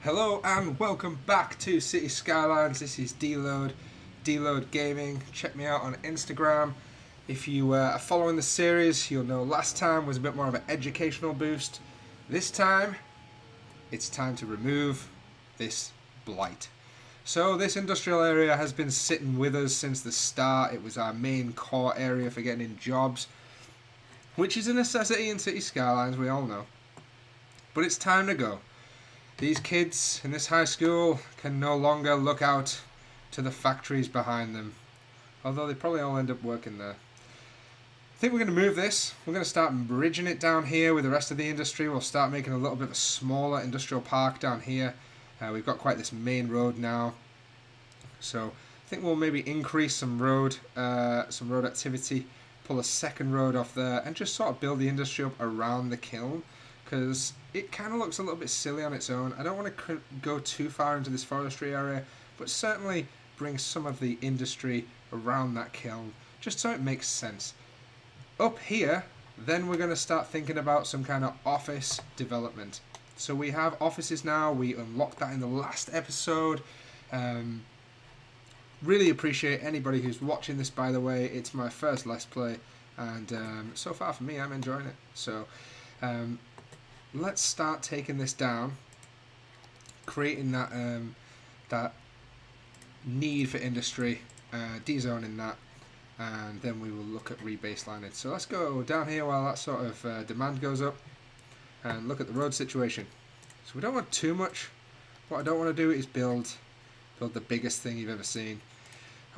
Hello and welcome back to Cities Skylines. This is Deload, Deload Gaming. Check me out on Instagram. If you are following the series, you'll know last time was a bit more of an educational boost. This time, it's time to remove this blight. So this industrial area has been sitting with us since the start. It was our main core area for getting in jobs, which is a necessity in Cities Skylines, we all know. But it's time to go. These kids in this high school can no longer look out to the factories behind them, although they probably all end up working there. I think we're going to move this. We're going to start bridging it down here with the rest of the industry. We'll start making a little bit of a smaller industrial park down here. We've got quite this main road now, so I think we'll maybe increase some road activity, pull a second road off there, and just sort of build the industry up around the kiln, because it kind of looks a little bit silly on its own. I don't want to go too far into this forestry area, but certainly bring some of the industry around that kiln, just so it makes sense. Up here, then we're going to start thinking about some kind of office development. So we have offices now. We unlocked that in the last episode. Really appreciate anybody who's watching this, by the way. It's my first Let's Play, and so far for me, I'm enjoying it. So let's start taking this down, creating that that need for industry, dezoning that, and then we will look at rebaselining. So let's go down here while that sort of demand goes up, and look at the road situation. So we don't want too much. What I don't want to do is build the biggest thing you've ever seen.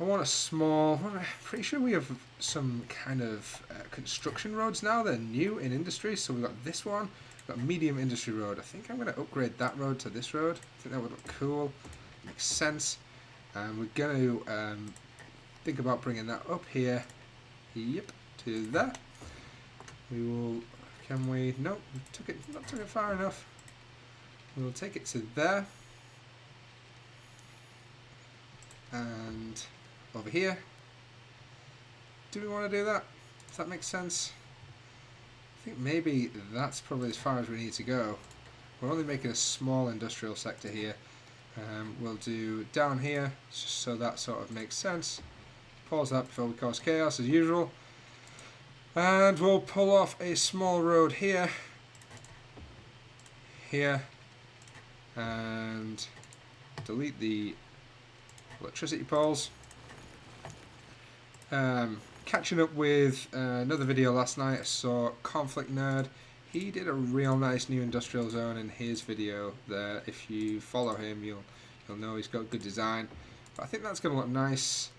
I want a small. I'm pretty sure we have some kind of construction roads now. They're new in industry, so we've got this one. We've got a medium industry road. I think I'm going to upgrade that road to this road. I think that would look cool. Makes sense. And we're going to think about bringing that up here. Yep, to there. We will. Can we? Nope. We not took it far enough. We'll take it to there. And over here. Do we want to do that? Does that make sense? I think maybe that's probably as far as we need to go. We're only making a small industrial sector here. We'll do down here, just so that sort of makes sense. Pause that before we cause chaos as usual. And we'll pull off a small road here. Here. And delete the electricity poles. Catching up with another video last night, I saw Conflict Nerd. He did a real nice new industrial zone in his video there. If you follow him, you'll know he's got good design. But I think that's going to look nice.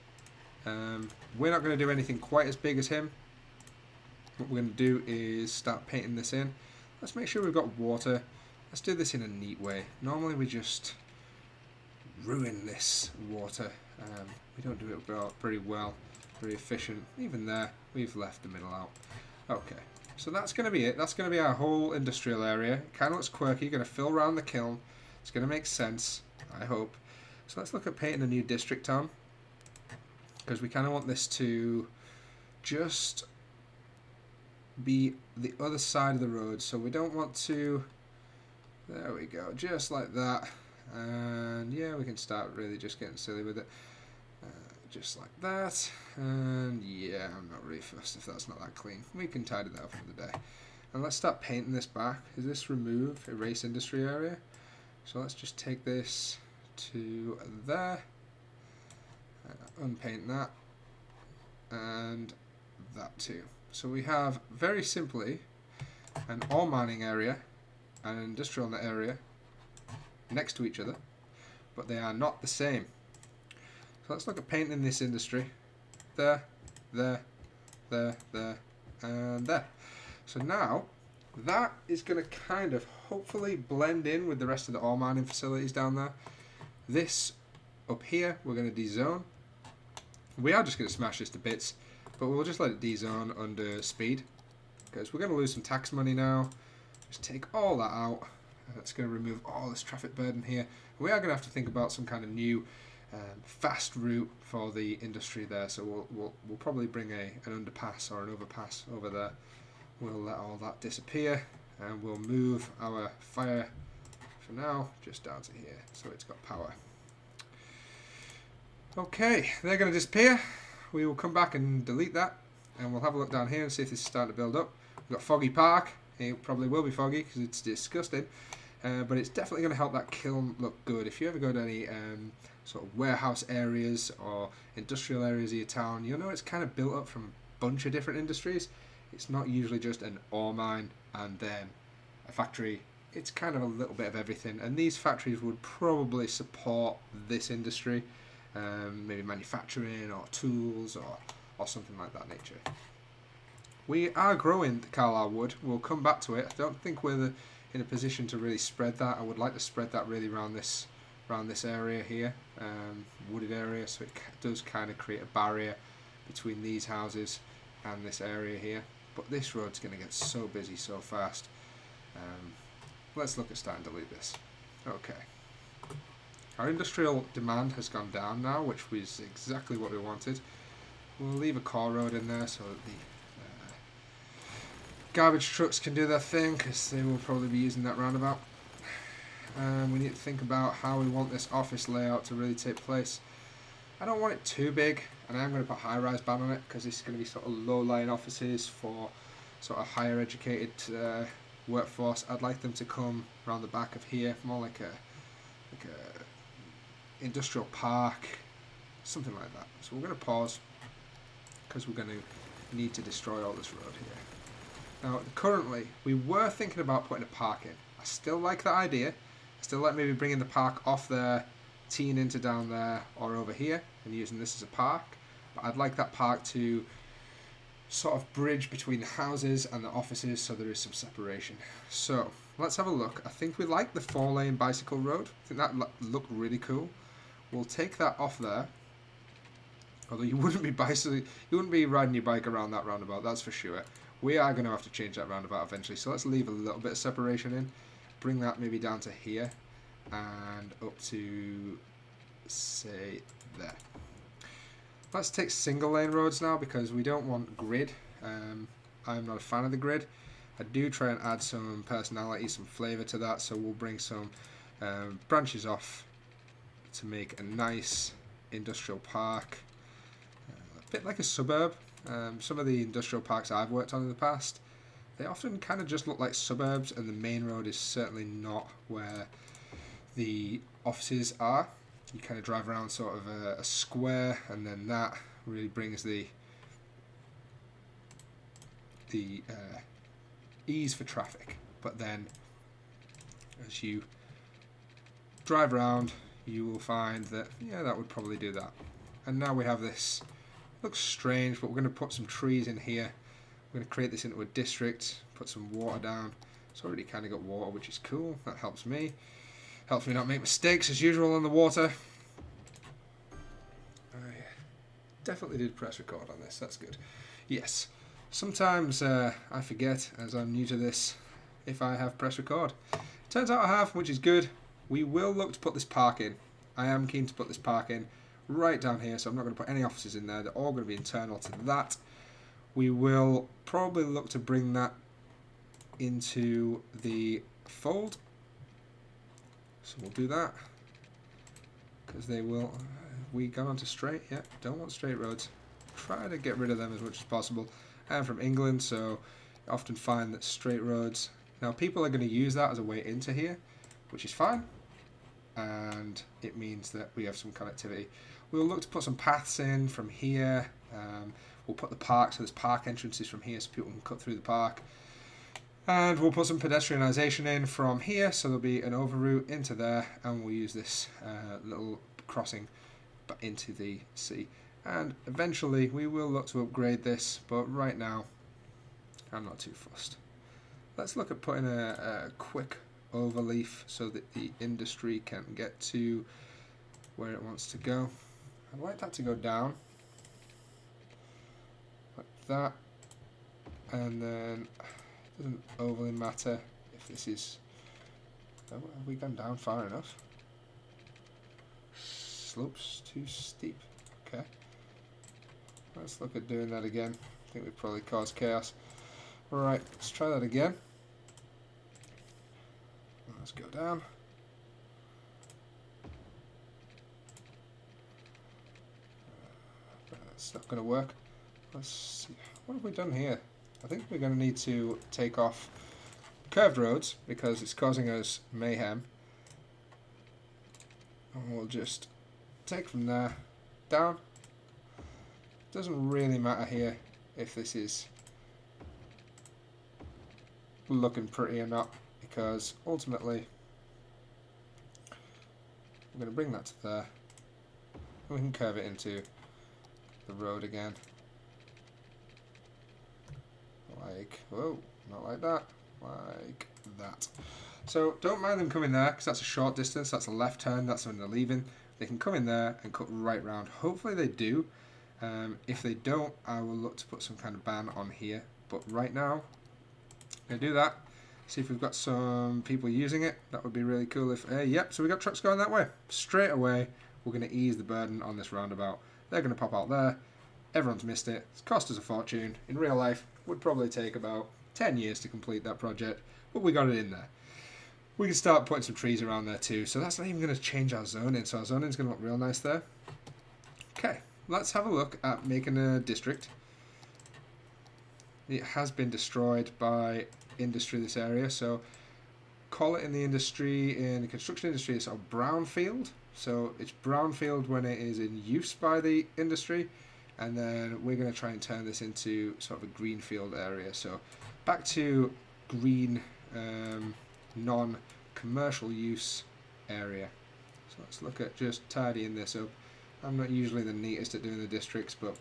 We're not going to do anything quite as big as him. What we're going to do is start painting this in. Let's make sure we've got water. Let's do this in a neat way. Normally we just ruin this water. We don't do it pretty well, very efficient. Even there, we've left the middle out. Okay, so that's going to be it. That's going to be our whole industrial area. It kind of looks quirky. Going to fill around the kiln. It's going to make sense, I hope. So let's look at painting a new district on, because we kind of want this to just be the other side of the road. So we don't want to. There we go, just like that. And yeah, we can start really just getting silly with it. Just like that. And yeah, I'm not really fussed if that's not that clean. We can tidy that up for the day. And let's start painting this back. Is this remove, erase industry area? So let's just take this to there. Unpaint that. And that too. So we have, very simply, an ore mining area and an industrial area next to each other, but they are not the same. So let's look at painting this industry. There, there, there, there, and there. So now, that is going to kind of hopefully blend in with the rest of the ore mining facilities down there. This up here, we're going to dezone. We are just going to smash this to bits, but we'll just let it dezone under speed, because we're going to lose some tax money now. Just take all that out. That's going to remove all this traffic burden here. We are going to have to think about some kind of new fast route for the industry there. So we'll probably bring an underpass or an overpass over there. We'll let all that disappear, and we'll move our fire for now, just down to here, so it's got power. Okay, they're going to disappear. We will come back and delete that, and we'll have a look down here and see if this is starting to build up. We've got Foggy Park. It probably will be foggy because it's disgusting, but it's definitely going to help that kiln look good. If you ever go to any sort of warehouse areas or industrial areas of your town, you'll know it's kind of built up from a bunch of different industries. It's not usually just an ore mine and then a factory. It's kind of a little bit of everything, and these factories would probably support this industry, maybe manufacturing or tools or something like that nature. We are growing the Carlisle wood. We'll come back to it. I don't think we're in a position to really spread that. I would like to spread that really around this area here, wooded area, so it does kind of create a barrier between these houses and this area here. But this road's going to get so busy so fast. Let's look at starting to delete this. Okay. Our industrial demand has gone down now, which was exactly what we wanted. We'll leave a core road in there so that the garbage trucks can do their thing, because they will probably be using that roundabout. We need to think about how we want this office layout to really take place. I don't want it too big, and I'm going to put high-rise ban on it, because this is going to be sort of low-lying offices for sort of higher educated workforce. I'd like them to come around the back of here, more like a industrial park, something like that. So we're going to pause, because we're going to need to destroy all this road here. Now, currently, we were thinking about putting a park in. I still like that idea. I still like maybe bringing the park off there, teeing into down there, or over here, and using this as a park. But I'd like that park to sort of bridge between the houses and the offices, so there is some separation. So, let's have a look. I think we like the 4-lane bicycle road. I think that looked really cool. We'll take that off there. Although you wouldn't be riding your bike around that roundabout, that's for sure. We are going to have to change that roundabout eventually, so let's leave a little bit of separation in. Bring that maybe down to here, and up to, say, there. Let's take single lane roads now, because we don't want grid. I'm not a fan of the grid. I do try and add some personality, some flavour to that, so we'll bring some branches off to make a nice industrial park. A bit like a suburb. Some of the industrial parks I've worked on in the past, they often kind of just look like suburbs, and the main road is certainly not where the offices are. You kind of drive around sort of a square, and then that really brings the ease for traffic. But then as you drive around, you will find that, yeah, that would probably do that. And now we have this. Looks strange, but we're going to put some trees in here. We're going to create this into a district, put some water down. It's already kind of got water, which is cool. That helps me. Helps me not make mistakes as usual on the water. I definitely did press record on this, that's good. Yes, sometimes I forget, as I'm new to this, if I have press record. Turns out I have, which is good. We will look to put this park in. I am keen to put this park in right down here, so I'm not going to put any offices in there. They're all going to be internal to that. We will probably look to bring that into the fold. So we'll do that, because they will. We go on to straight. Yeah, don't want straight roads. Try to get rid of them as much as possible. I'm from England, so I often find that straight roads. Now people are going to use that as a way into here, which is fine, and it means that we have some connectivity. We'll look to put some paths in from here. We'll put the park, so there's park entrances from here, so people can cut through the park. And we'll put some pedestrianisation in from here, so there'll be an overroute into there, and we'll use this little crossing into the sea. And eventually we will look to upgrade this, but right now I'm not too fussed. Let's look at putting a quick overleaf so that the industry can get to where it wants to go. I'd like that to go down like that, and then it doesn't overly matter if this is. Have we gone down far enough? Slopes too steep. Okay, let's look at doing that again. I think we've probably caused chaos. Right, let's try that again. Let's go down. It's not going to work. Let's see. What have we done here? I think we're going to need to take off curved roads because it's causing us mayhem. And we'll just take from there down. Doesn't really matter here if this is looking pretty or not, because ultimately I'm going to bring that to there. We can curve it into the road again. Like, whoa, not like that, like that. So don't mind them coming there, because that's a short distance, that's a left turn, that's when they're leaving. They can come in there and cut right round. Hopefully they do. If they don't, I will look to put some kind of ban on here. But right now, I'm going to do that. See if we've got some people using it. That would be really cool if... yep, so we got trucks going that way. Straight away, we're going to ease the burden on this roundabout. They're going to pop out there. Everyone's missed it. It's cost us a fortune. In real life, would probably take about 10 years to complete that project. But we got it in there. We can start putting some trees around there too. So that's not even going to change our zoning. So our zoning's going to look real nice there. Okay, let's have a look at making a district. It has been destroyed by industry, this area. So call it in the construction industry, it's a brownfield. So it's brownfield when it is in use by the industry. And then we're going to try and turn this into sort of a greenfield area. So back to green, non-commercial use area. So let's look at just tidying this up. I'm not usually the neatest at doing the districts, but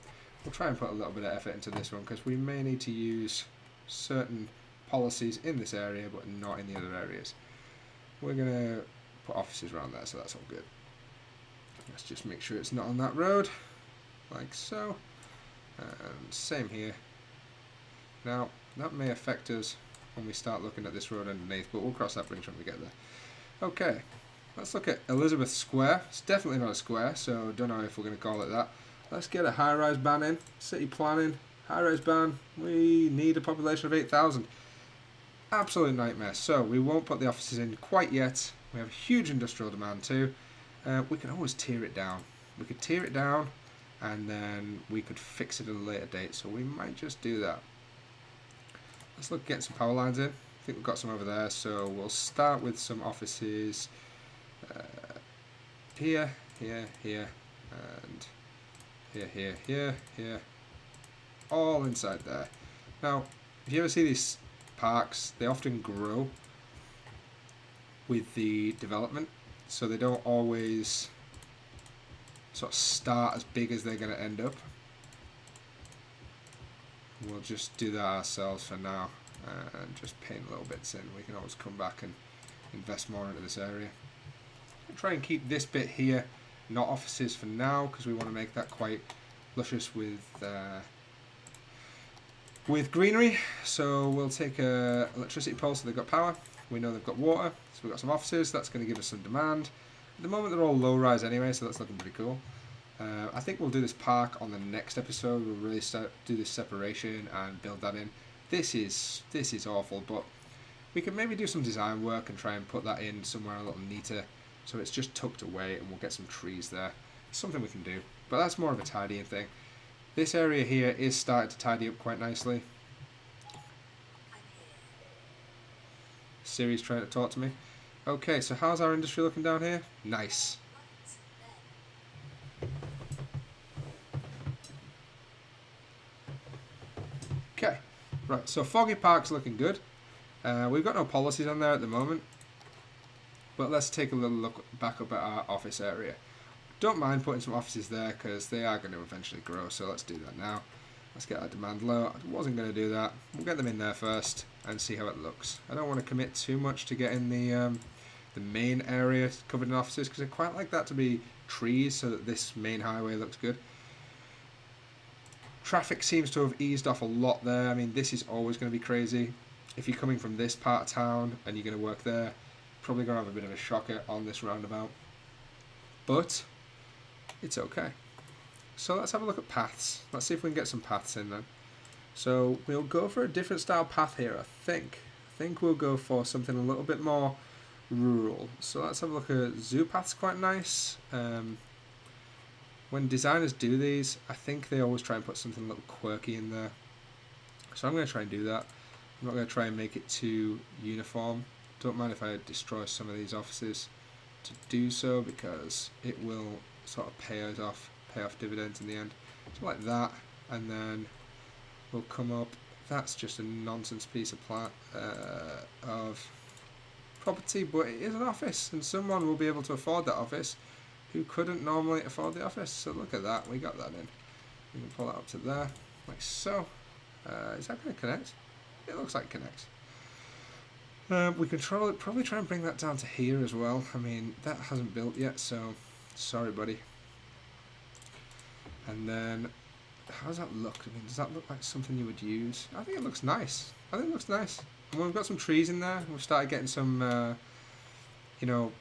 we'll try and put a little bit of effort into this one because we may need to use certain policies in this area but not in the other areas. We're going to put offices around there, so that's all good. Let's just make sure it's not on that road, like so. And same here. Now, that may affect us when we start looking at this road underneath, but we'll cross that bridge when we get there. Okay, let's look at Elizabeth Square. It's definitely not a square, so don't know if we're going to call it that. Let's get a high-rise ban in. City planning, high-rise ban. We need a population of 8,000. Absolute nightmare. So we won't put the offices in quite yet. We have a huge industrial demand too. We can always tear it down. We could tear it down and then we could fix it at a later date. So we might just do that. Let's look at getting some power lines in. I think we've got some over there. So we'll start with some offices here, here, here, and here, all inside there. Now, if you ever see these parks, they often grow with the development, so they don't always sort of start as big as they're going to end up. We'll just do that ourselves for now and just paint little bits in. We can always come back and invest more into this area. I'll try and keep this bit here not offices for now because we want to make that quite luscious with greenery. So we'll take a electricity pole so they've got power. We know they've got water, so we've got some offices. That's going to give us some demand. At the moment they're all low rise anyway, so that's looking pretty cool. I think we'll do this park on the next episode. We'll really do this separation and build that in. This is awful, but we can maybe do some design work and try and put that in somewhere a little neater so it's just tucked away, and we'll get some trees there. It's something we can do, but that's more of a tidying thing. This area here is starting to tidy up quite nicely. Siri's trying to talk to me. Okay, so how's our industry looking down here? Nice. Okay, right, so Foggy Park's looking good. We've got no policies on there at the moment, but let's take a little look back up at our office area. Don't mind putting some offices there because they are going to eventually grow, so let's do that now. Let's get our demand low. I wasn't going to do that. We'll get them in there first and see how it looks. I don't want to commit too much to getting the main area covered in offices because I quite like that to be trees so that this main highway looks good. Traffic seems to have eased off a lot there. I mean, this is always going to be crazy. If you're coming from this part of town and you're going to work there, probably going to have a bit of a shocker on this roundabout. But it's okay. So let's have a look at paths. Let's see if we can get some paths in then. So we'll go for a different style path here, I think. I think we'll go for something a little bit more rural. So let's have a look at zoo paths, quite nice. when designers do these, I think they always try and put something a little quirky in there. So I'm going to try and do that. I'm not going to try and make it too uniform. Don't mind if I destroy some of these offices to do so, because it will sort of pay off dividends in the end. So like that, and then we'll come up. That's just a nonsense piece of property, but it is an office, and someone will be able to afford that office who couldn't normally afford the office. So look at that, we got that in. We can pull that up to there, like so. Is that going to connect? It looks like it connects. We can probably try and bring that down to here as well. I mean, that hasn't built yet, so sorry, buddy. And then, how does that look? I mean, does that look like something you would use? I think it looks nice. I think it looks nice. And we've got some trees in there. We've started getting some, you know,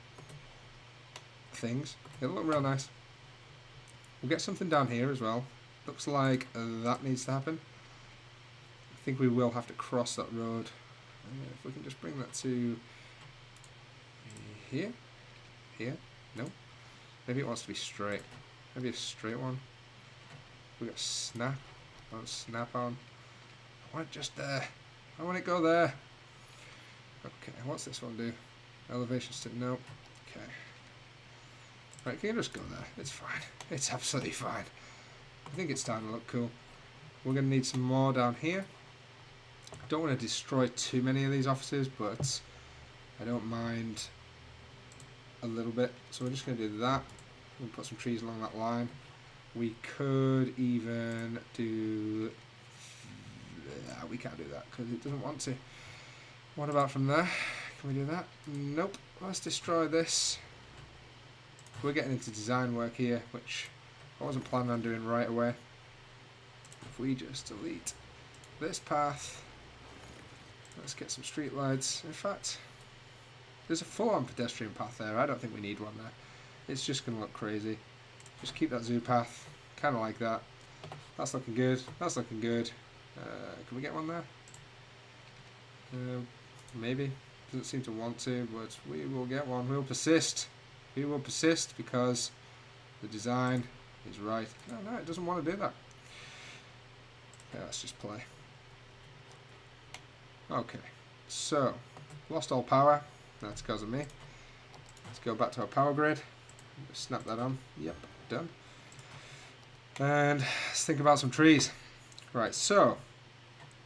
things. It'll look real nice. We'll get something down here as well. Looks like that needs to happen. I think we will have to cross that road. If we can just bring that to here. No. Maybe it wants to be straight. Maybe a straight one. We got snap. I want snap on. I want it just there. I want it go there. Okay, what's this one do? Elevation stick. No. Okay. Right, can you just go there? It's fine. It's absolutely fine. I think it's starting to look cool. We're going to need some more down here. Don't want to destroy too many of these offices, but I don't mind a little bit. So we're just going to do that. We'll put some trees along that line. We could even do... we can't do that because it doesn't want to. What about from there? Can we do that? Nope. Let's destroy this. We're getting into design work here, which I wasn't planning on doing right away. If we just delete this path, let's get some street lights. In fact, there's a full-on pedestrian path there. I don't think we need one there. It's just going to look crazy. Just keep that zoo path, kind of like that. That's looking good. That's looking good. Can we get one there? Maybe. Doesn't seem to want to, but we will get one. We'll persist. We will persist because the design is right. No, it doesn't want to do that. Yeah, let's just play. Okay, so lost all power. That's because of me. Let's go back to our power grid. Just snap that on. Yep, done. And let's think about some trees. Right, so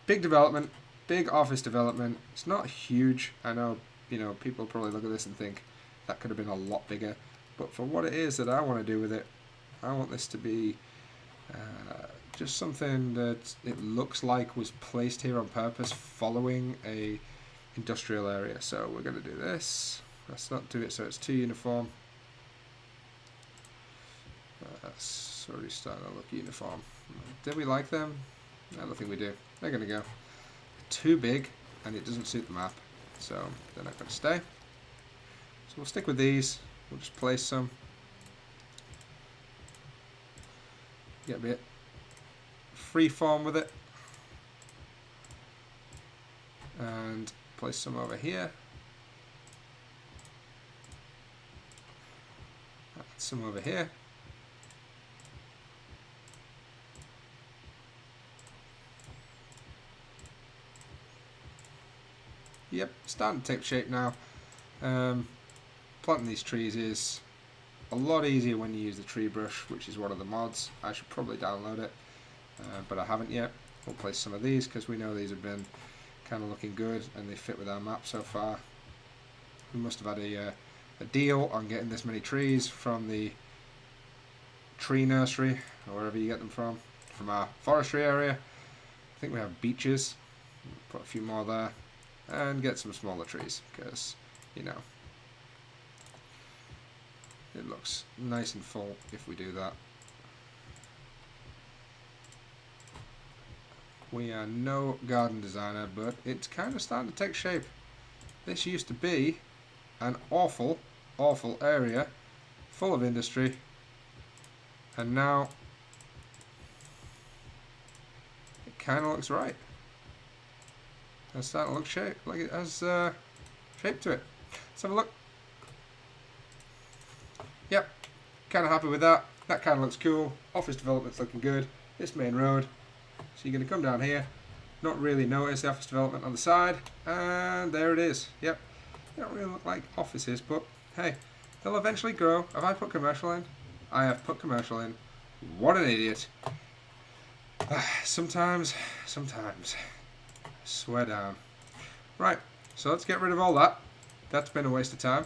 big development, big office development. It's not huge. I know, you know, people probably look at this and think that could have been a lot bigger. But for what it is that I want to do with it, I want this to be just something that it looks like was placed here on purpose following a industrial area. So we're going to do this. Let's not do it so it's too uniform. That's already starting to look uniform. Did we like them? I don't think we do. They're going to go too big and it doesn't suit the map. So they're not going to stay. So we'll stick with these. We'll just place some. Get a bit free form with it. And place some over here. Add some over here. Yep, starting to take shape now. Planting these trees is a lot easier when you use the tree brush, which is one of the mods. I should probably download it, but I haven't yet. We'll place some of these because we know these have been kind of looking good and they fit with our map so far. We must have had a deal on getting this many trees from the tree nursery or wherever you get them from our forestry area. I think we have beeches. Put a few more there and get some smaller trees because, you know, it looks nice and full if we do that. We are no garden designer, but it's kind of starting to take shape. This used to be an awful, awful area full of industry, and now it kind of looks right. It's starting to look shape, like it has shape to it. Let's have a look. Yep, kind of happy with that. That kind of looks cool. Office development's looking good. This main road. So you're going to come down here, not really notice the office development on the side, and there it is. Yep. They don't really look like offices, but hey, they'll eventually grow. Have I put commercial in? I have put commercial in. What an idiot. Sometimes. Swear down. Right, so let's get rid of all that. That's been a waste of time.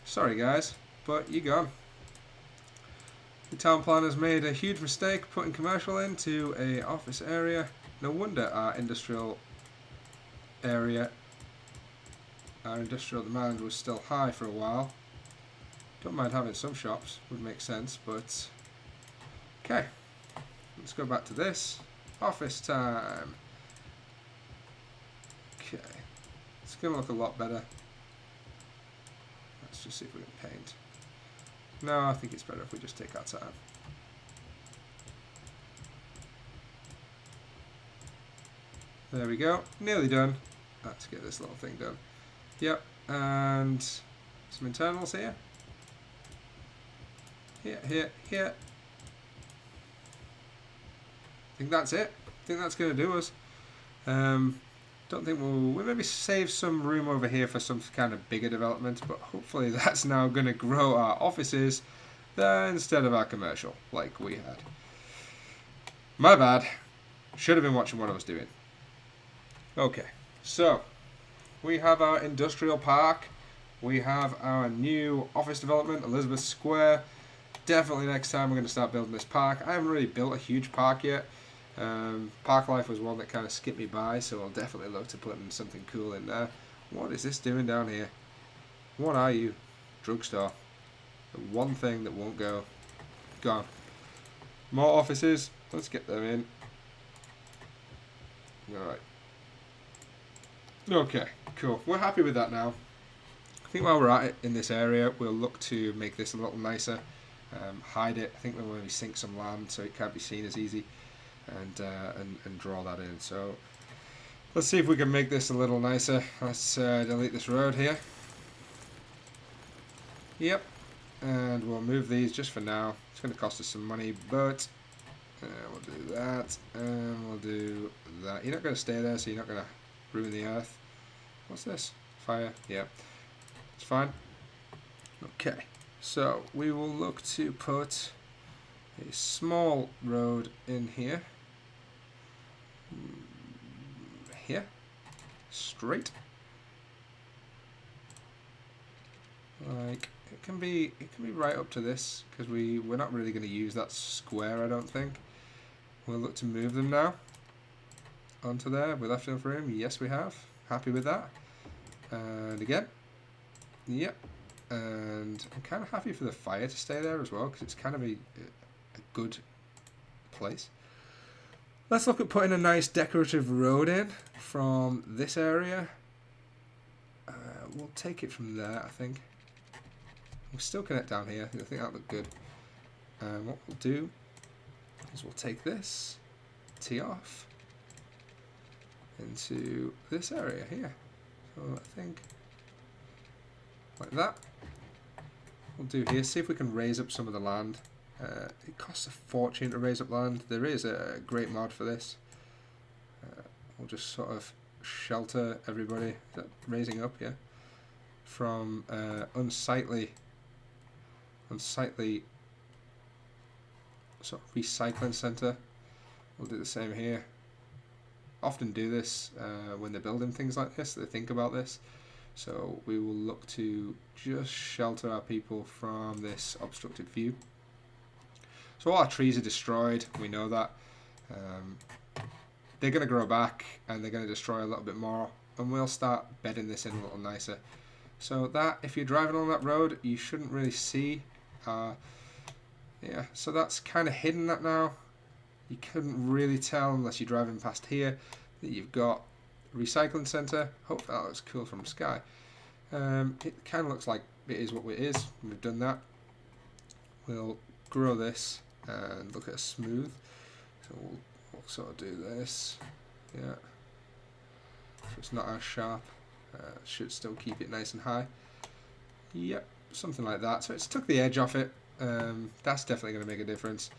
Sorry guys, but you're gone. The town planner's made a huge mistake putting commercial into a office area. No wonder our industrial area, our industrial demand was still high for a while. Don't mind having some shops, would make sense, but okay. Let's go back to this. Office time. Okay. It's going to look a lot better. Let's just see if we can paint. No, I think it's better if we just take our time. There we go. Nearly done. Let's get this little thing done. Yep. And some internals here. Here. I think that's it. I think that's going to do us. Don't think we'll maybe save some room over here for some kind of bigger development, but hopefully that's now going to grow our offices instead of our commercial, like we had. My bad. Should have been watching what I was doing. Okay, so we have our industrial park. We have our new office development, Elizabeth Square. Definitely next time we're going to start building this park. I haven't really built a huge park yet. Park Life was one that kind of skipped me by, so I'll definitely look to putting something cool in there. What is this doing down here? What are you? Drugstore. The one thing that won't go. Gone. More offices. Let's get them in. Alright. Okay, cool. We're happy with that now. I think while we're at it in this area, we'll look to make this a little nicer. Hide it. I think we'll maybe sink some land so it can't be seen as easy. And draw that in. So let's see if we can make this a little nicer. Let's delete this road here. Yep. And we'll move these just for now. It's going to cost us some money, but we'll do that. And we'll do that. You're not going to stay there, so you're not going to ruin the earth. What's this? Fire? Yep. It's fine. Okay. So we will look to put a small road in here. Here. Straight. Like it can be right up to this because we're not really going to use that square, I don't think. We'll look to move them now onto there. We left enough room. Yes, we have. Happy with that. And again. Yep. And I'm kind of happy for the fire to stay there as well because it's kind of a good place. Let's look at putting a nice decorative road in from this area. We'll take it from there, I think. We'll still connect down here. I think that looked good. What we'll do is we'll take this, tee off, into this area here. So I think like that. We'll do here. See if we can raise up some of the land. It costs a fortune to raise up land. There is a great mod for this. We'll just sort of shelter everybody. Is that raising up, yeah? From unsightly sort of recycling centre. We'll do the same here. Often do this when they're building things like this. They think about this. So we will look to just shelter our people from this obstructed view. So all our trees are destroyed, we know that. They're going to grow back and they're going to destroy a little bit more, and we'll start bedding this in a little nicer. So that, if you're driving on that road, you shouldn't really see. Yeah, so that's kind of hidden that now. You couldn't really tell unless you're driving past here that you've got a recycling centre. Hope that looks cool from the sky. It kind of looks like it is what it is. We've done that. We'll grow this and look at a smooth. So we'll sort of do this. Yeah. So it's not as sharp. Should still keep it nice and high. Yep, something like that. So it's took the edge off it. That's definitely going to make a difference.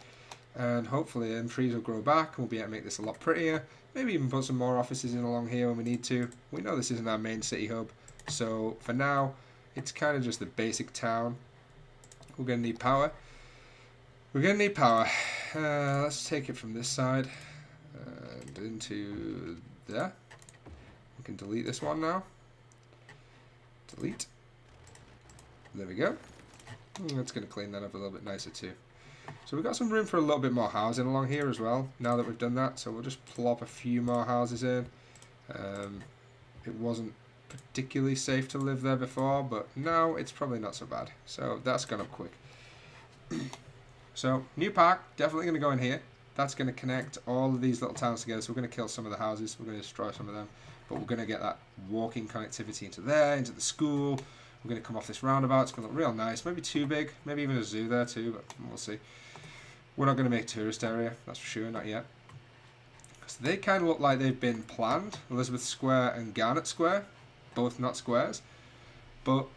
And hopefully then trees will grow back and we'll be able to make this a lot prettier. Maybe even put some more offices in along here when we need to. We know this isn't our main city hub, so for now it's kind of just the basic town. We're going to need power. We're going to need power. Let's take it from this side and into there. We can delete this one now. Delete. There we go. That's going to clean that up a little bit nicer too. So we've got some room for a little bit more housing along here as well, now that we've done that. So we'll just plop a few more houses in. It wasn't particularly safe to live there before, but now it's probably not so bad. So that's gone up quick. So new park, definitely going to go in here. That's going to connect all of these little towns together. So we're going to kill some of the houses. We're going to destroy some of them. But we're going to get that walking connectivity into there, into the school. We're going to come off this roundabout. It's going to look real nice. Maybe too big. Maybe even a zoo there too, but we'll see. We're not going to make a tourist area, that's for sure, not yet. So they kind of look like they've been planned. Elizabeth Square and Garnet Square, both not squares. But,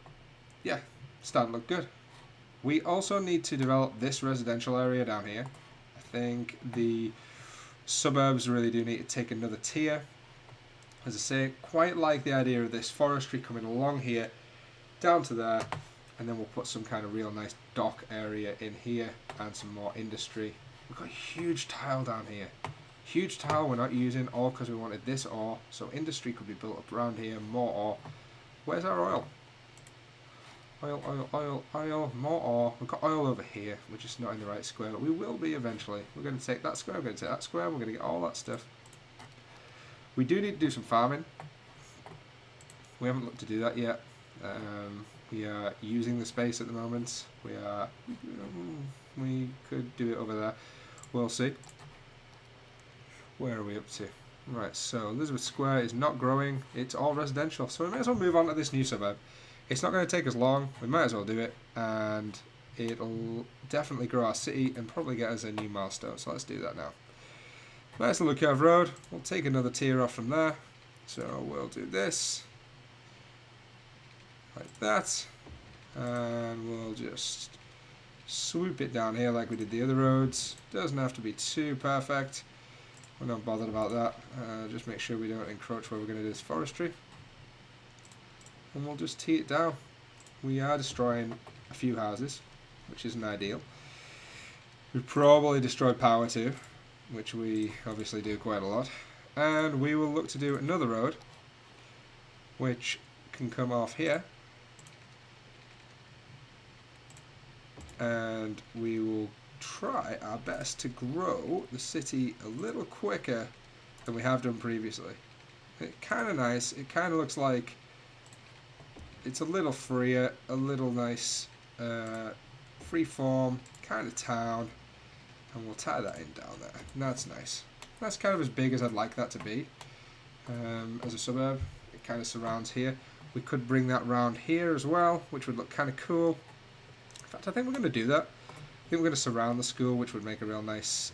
yeah, starting to look good. We also need to develop this residential area down here. I think the suburbs really do need to take another tier. As I say, quite like the idea of this forestry coming along here, down to there. And then we'll put some kind of real nice dock area in here and some more industry. We've got a huge tile down here. Huge tile we're not using, all because we wanted this ore. So industry could be built up around here, more ore. Where's our oil? Oil, oil, oil, oil, more ore. We've got oil over here. We're just not in the right square, but we will be eventually. We're going to take that square, we're going to take that square, we're going to get all that stuff. We do need to do some farming. We haven't looked to do that yet. We are using the space at the moment. We could do it over there. We'll see. Where are we up to? Right, so Elizabeth Square is not growing. It's all residential. So we might as well move on to this new suburb. It's not going to take us long. We might as well do it. And it'll definitely grow our city and probably get us a new milestone. So let's do that now. Nice little curved road. We'll take another tier off from there. So we'll do this. Like that, and we'll just swoop it down here like we did the other roads. Doesn't have to be too perfect. We're not bothered about that. Just make sure we don't encroach where we're going to do this forestry. And we'll just tee it down. We are destroying a few houses, which isn't ideal. We probably destroyed power too, which we obviously do quite a lot. And we will look to do another road, which can come off here. And we will try our best to grow the city a little quicker than we have done previously. It's kind of nice. It kind of looks like it's a little freer, a little nice free form kind of town. And we'll tie that in down there. And that's nice. That's kind of as big as I'd like that to be as a suburb. It kind of surrounds here. We could bring that round here as well, which would look kind of cool. In fact, I think we're going to do that. I think we're going to surround the school, which would make a real nice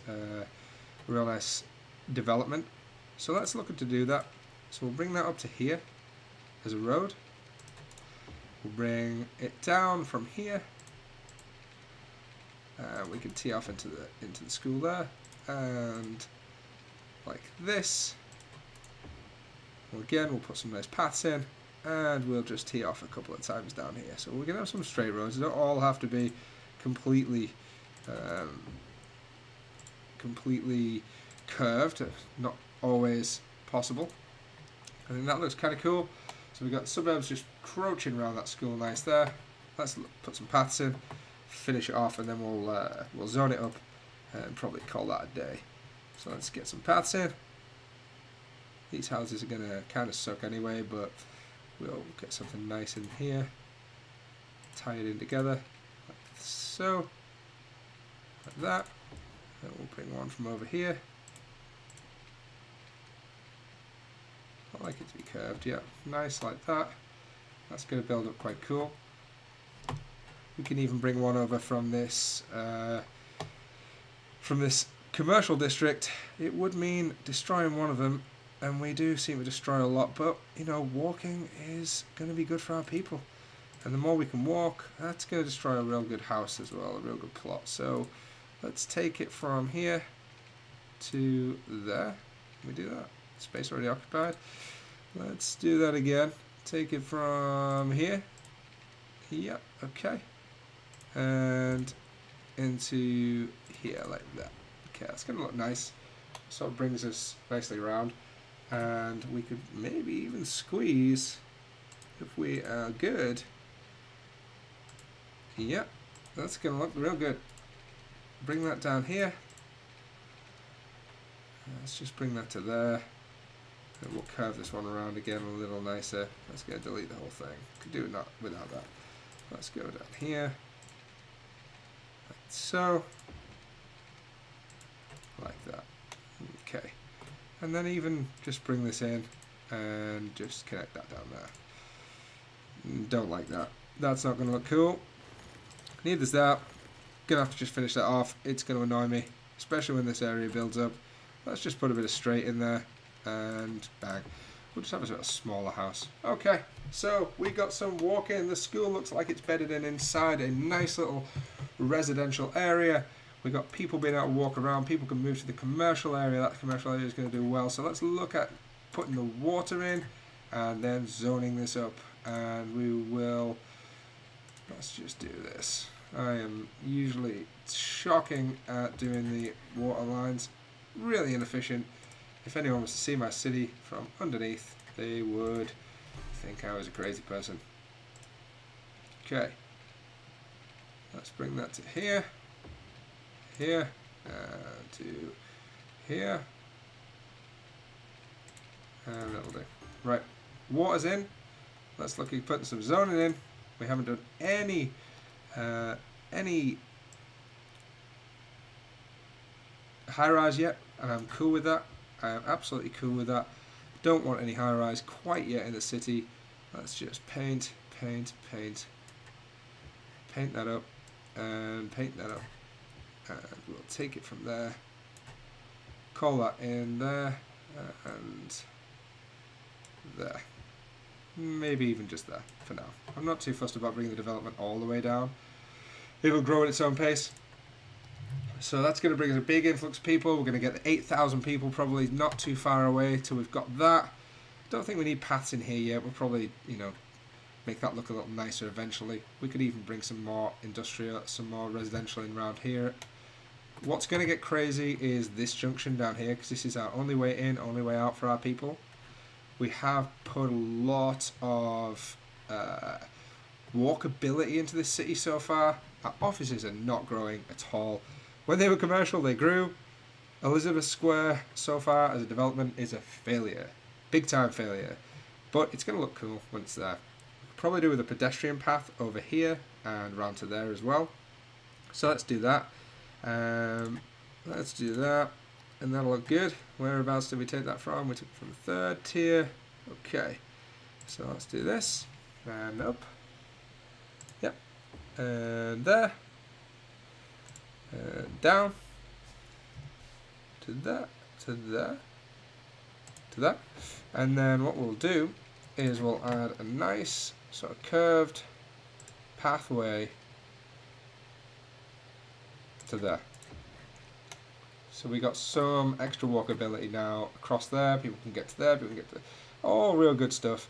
development. So let's look to do that. So we'll bring that up to here as a road. We'll bring it down from here. We can tee off into the school there, and like this. Well, again, we'll put some nice paths in. And we'll just tee off a couple of times down here. So we're going to have some straight roads. They don't all have to be completely curved. Not always possible. I think that looks kind of cool. So we've got suburbs just crouching around that school nice there. Let's put some paths in, finish it off, and then we'll zone it up and probably call that a day. So let's get some paths in. These houses are going to kind of suck anyway, but we'll get something nice in here, tie it in together, like so, like that, and we'll bring one from over here. I like it to be curved, yeah, nice like that. That's going to build up quite cool. We can even bring one over from this commercial district. It would mean destroying one of them, and we do seem to destroy a lot, but you know, walking is going to be good for our people. And the more we can walk, that's going to destroy a real good house as well, a real good plot. So let's take it from here to there. Can we do that? Space already occupied. Let's do that again. Take it from here. Yep, okay. And into here like that. Okay, that's going to look nice. Sort of brings us nicely around. And we could maybe even squeeze, if we are good. Yep, that's going to look real good. Bring that down here. Let's just bring that to there. And we'll curve this one around again a little nicer. Let's go delete the whole thing. Could do it not without that. Let's go down here. Like so. Like that. Okay. And then even just bring this in and just connect that down there. Don't like that. That's not going to look cool. Neither's that. Gonna have to just finish that off. It's going to annoy me, especially when this area builds up. Let's just put a bit of straight in there and bang. We'll just have a sort of smaller house. Okay, so we got some walk-in. The school looks like it's bedded in inside a nice little residential area. We got people being able to walk around. People can move to the commercial area. That commercial area is going to do well. So let's look at putting the water in and then zoning this up. And we will, let's just do this. I am usually shocking at doing the water lines. Really inefficient. If anyone was to see my city from underneath, they would think I was a crazy person. Okay. Let's bring that to here. Here. To here. And that'll do. Right. Water's in. Let's look at putting some zoning in. We haven't done any high-rise yet, and I'm cool with that. I am absolutely cool with that. Don't want any high-rise quite yet in the city. Let's just paint that up, and paint that up. And we'll take it from there. Call that in there, and there. Maybe even just there for now. I'm not too fussed about bringing the development all the way down. It'll grow at its own pace. So that's going to bring us a big influx of people. We're going to get the 8,000 people probably not too far away till we've got that. Don't think we need paths in here yet. We'll probably, you know, make that look a little nicer eventually. We could even bring some more industrial, some more residential in around here. What's going to get crazy is this junction down here, because this is our only way in, only way out for our people. We have put a lot of walkability into this city so far. Our offices are not growing at all. When they were commercial, they grew. Elizabeth Square, so far as a development, is a failure. Big time failure. But it's going to look cool when it's there. We could probably do with a pedestrian path over here and round to there as well. So let's do that. Let's do that. And that'll look good. Whereabouts did we take that from? We took it from the third tier. Okay. So let's do this. And up. Yep. And there. Down to that, to there, to that, and then what we'll do is we'll add a nice sort of curved pathway to there. So we got some extra walkability now across there. People can get to there, people can get to there. All real good stuff.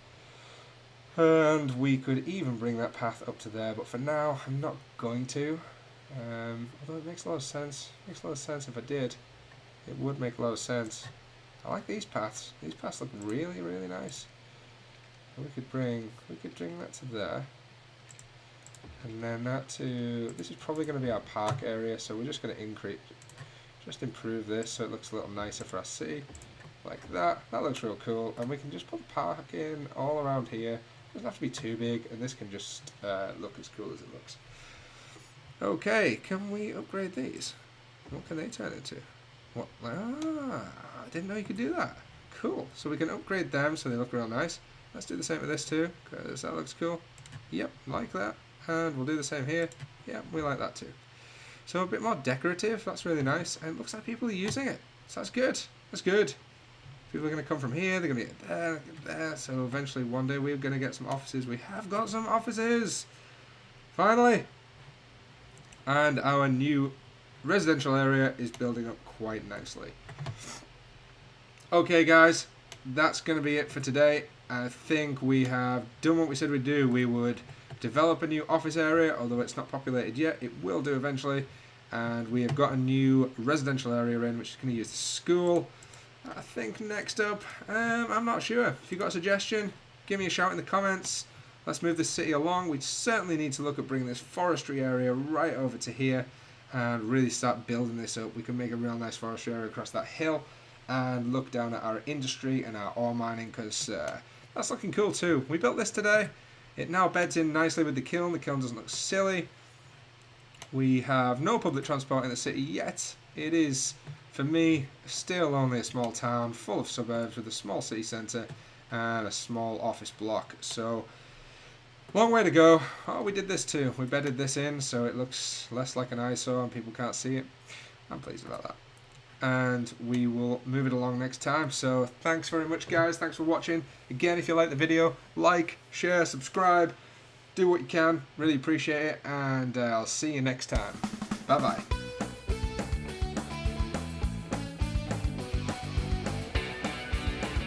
And we could even bring that path up to there, but for now I'm not going to. Although it makes a lot of sense. It makes a lot of sense if I did. It would make a lot of sense. I like these paths. These paths look really, really nice. And we could bring that to there. And then that to, this is probably going to be our park area, so we're just going to improve this so it looks a little nicer for our city. Like that. That looks real cool. And we can just put the park in all around here. It doesn't have to be too big, and this can just look as cool as it looks. Okay, can we upgrade these? What can they turn into? What? Ah, I didn't know you could do that. Cool. So we can upgrade them so they look real nice. Let's do the same with this too, because that looks cool. Yep, like that. And we'll do the same here. Yep, we like that too. So a bit more decorative. That's really nice. And it looks like people are using it. So that's good. That's good. People are going to come from here, they're going to get there, there. So eventually one day we're going to get some offices. We have got some offices! Finally! And our new residential area is building up quite nicely. Okay guys, that's going to be it for today. I think we have done what we said we'd do. We would develop a new office area, although it's not populated yet. It will do eventually. And we have got a new residential area in, which is going to use the school. I think next up, I'm not sure. If you've got a suggestion, give me a shout in the comments. Let's move this city along. We certainly need to look at bringing this forestry area right over to here and really start building this up. We can make a real nice forestry area across that hill and look down at our industry and our ore mining, because that's looking cool too. We built this today. It now beds in nicely with the kiln. The kiln doesn't look silly. We have no public transport in the city yet. It is, for me, still only a small town full of suburbs with a small city centre and a small office block. So, long way to go. Oh, we did this too. We bedded this in so it looks less like an eyesore and people can't see it. I'm pleased about that. And we will move it along next time. So, thanks very much, guys. Thanks for watching. Again, if you like the video, like, share, subscribe. Do what you can. Really appreciate it. And I'll see you next time. Bye-bye.